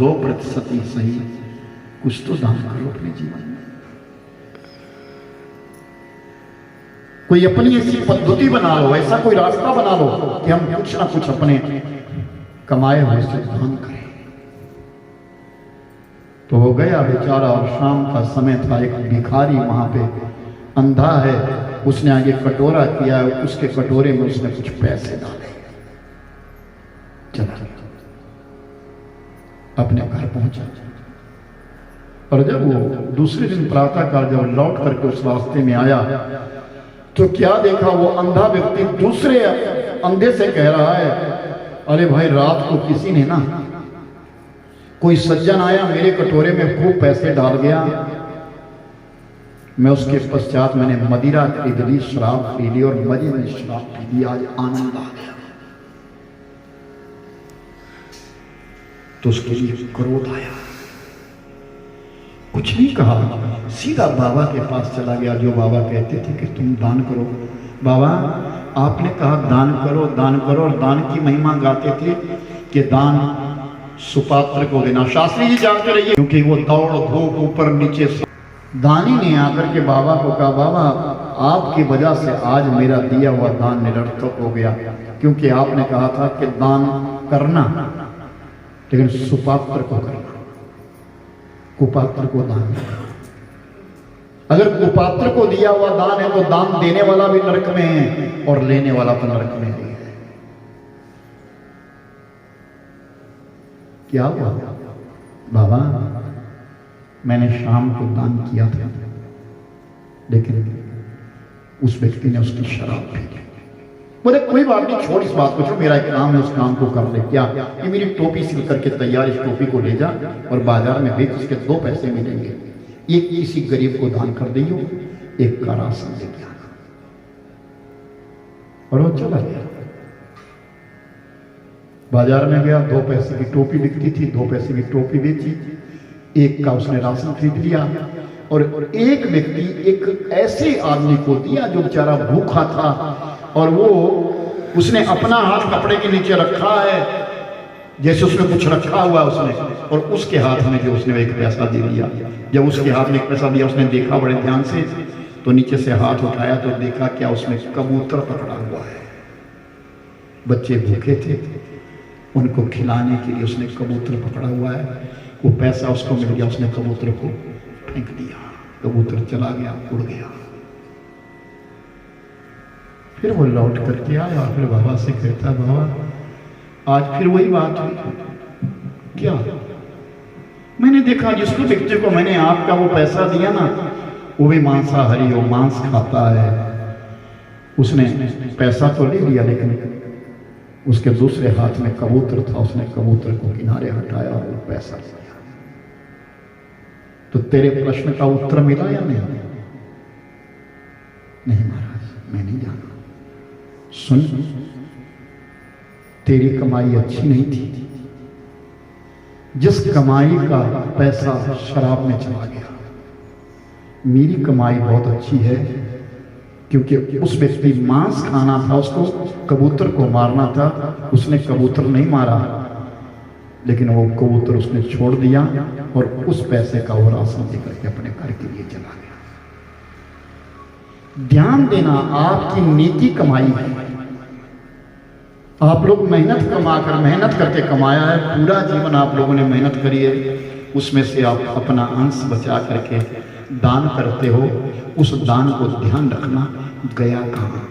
2% ही सही कुछ तो दान करो अपने जीवन में। कोई अपनी ऐसी पद्धति बना लो, ऐसा कोई रास्ता बना लो कि हम कुछ ना कुछ अपने कमाए हुए से दान करें। तो वो गया बेचारा, और शाम का समय था, एक भिखारी वहां पे अंधा है, उसने आगे कटोरा किया, उसके कटोरे में उसने कुछ पैसे डाले, चला अपने घर पहुंचा। और जब वो दूसरे दिन प्रातःकाल जब लौट करके उस रास्ते में आया तो क्या देखा, वो अंधा व्यक्ति दूसरे अंधे से कह रहा है, अरे भाई रात को किसी ने ना, कोई सज्जन आया मेरे कटोरे में खूब पैसे डाल गया, मैं उसके पश्चात मैंने मदिरा खरीद ली, शराब पी ली और मजे में शराब पी ली, आज आनंद आ गया। तो उसके लिए क्रोध आया, कुछ नहीं कहा, सीधा बाबा के पास चला गया, जो बाबा कहते थे कि तुम दान करो। बाबा आपने कहा दान करो दान करो, और दान की महिमा गाते थे कि दान सुपात्र को देना। शास्त्री जी जानते रहिए, क्योंकि वो दौड़ धूप ऊपर नीचे। दानी ने आकर के बाबा को कहा, बाबा आपकी वजह से आज मेरा दिया हुआ दान निरर्थक हो गया, क्योंकि आपने कहा था कि दान करना, लेकिन सुपात्र को करना, कुपात्र को दान नहीं। अगर कुपात्र को दिया हुआ दान है तो दान देने वाला भी नरक में है और लेने वाला तो नरक में है। क्या हुआ? बाबा मैंने शाम को दान किया था, लेकिन उस व्यक्ति ने उसकी शराब पी ली। बोले कोई बात नहीं, छोड़ इस बात को, छोड़, मेरा एक काम है, उस काम को कर ले। क्या? ये मेरी टोपी सिल करके तैयार, इस टोपी को ले जा और बाजार में बेच, इसके 2 पैसे मिलेंगे, एक किसी गरीब को दान कर दियो, एक का राशन लेके आना। और वो चला गया, बाजार में गया, 2 पैसे की टोपी बिकती थी, 2 पैसे की टोपी बेची, एक का उसने राशन खरीद लिया। और एक व्यक्ति एक ऐसे आदमी को दिया जो बेचारा भूखा था, और वो उसने अपना हाथ कपड़े के नीचे रखा है, जैसे उसमें कुछ रखा हुआ उसने, और उसके हाथ में जो उसने एक पैसा दे दिया। जब उसके हाथ में एक पैसा दिया, उसने देखा बड़े ध्यान से, तो नीचे से हाथ उठाया तो देखा क्या उसमें कबूतर पकड़ा हुआ है। बच्चे भूखे थे, उनको खिलाने के लिए उसने कबूतर पकड़ा हुआ है। वो पैसा उसको मिल गया, उसने कबूतर को फेंक दिया, कबूतर चला गया, उड़ गया। फिर वो लौट करके आया, फिर बाबा से कहता, बाबा आज फिर वही बात हुई। क्या? मैंने देखा जिसको व्यक्ति को मैंने आपका वो पैसा दिया ना, वो भी मांसाहारी हो, मांस खाता है। उसने पैसा तो ले लिया, लेकिन उसके दूसरे हाथ में कबूतर था, उसने कबूतर को किनारे हटाया और वो पैसा लिया। तो तेरे प्रश्न का उत्तर मिला या नहीं? नहीं महाराज, मैं नहीं जाना। सुन, तेरी कमाई अच्छी नहीं थी, जिस कमाई का पैसा शराब में चला गया। मेरी कमाई बहुत अच्छी है, क्योंकि उस व्यक्ति मांस खाना था, उसको कबूतर को मारना था, उसने कबूतर नहीं मारा, लेकिन वो कबूतर उसने छोड़ दिया और उस पैसे का वो राशन लेकर के अपने घर के लिए चला गया। ध्यान देना, आपकी नीति कमाई है। आप लोग मेहनत करके कमाया है, पूरा जीवन आप लोगों ने मेहनत करी है, उसमें से आप अपना अंश बचा करके दान करते हो। उस दान को ध्यान रखना, गया कहाँ।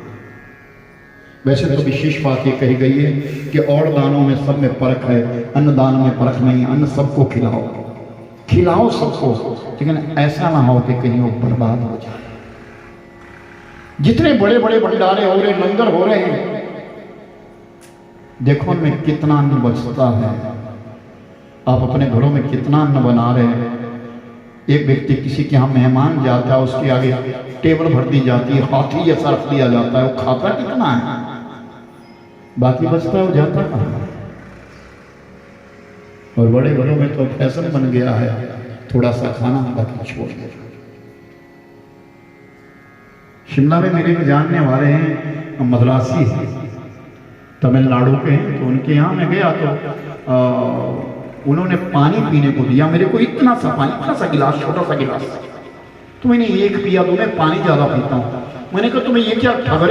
वैसे तो विशेष बात ये कही गई है कि और दानों में सब में फर्क है, अन्न दान में फर्क नहीं। अन्न सबको खिलाओ, खिलाओ सबको, लेकिन ऐसा ना हो कि कहीं वो बर्बाद हो जाए। जितने बड़े बड़े भंडारे हो रहे, लंगर हो रहे हैं, देखो उनमें कितना अन्न बचता है। आप अपने घरों में कितना अन्न बना रहे हैं। एक व्यक्ति किसी के यहाँ मेहमान जाता है, उसके आगे टेबल भर दी जाती है, हाथी जैसा रख दिया जाता है, वो खाता कितना है, बाकी बचता है वो जाता कहाँ। और बड़े घरों में तो फैशन बन गया है, थोड़ा सा खाना बाकी छोड़ दे। शिमला में मेरे जानने वाले हैं, मद्रासी हैं, तमिलनाडु के हैं, तो उनके यहाँ मैं गया तो उन्होंने पानी पीने को दिया मेरे को, इतना सा पानी, इतना सा गिलास, छोटा सा गिलास। तो मैंने एक पिया, तो मैं पानी ज्यादा पीता हूँ। मैंने कहा तुम्हें ये क्या ठग रहे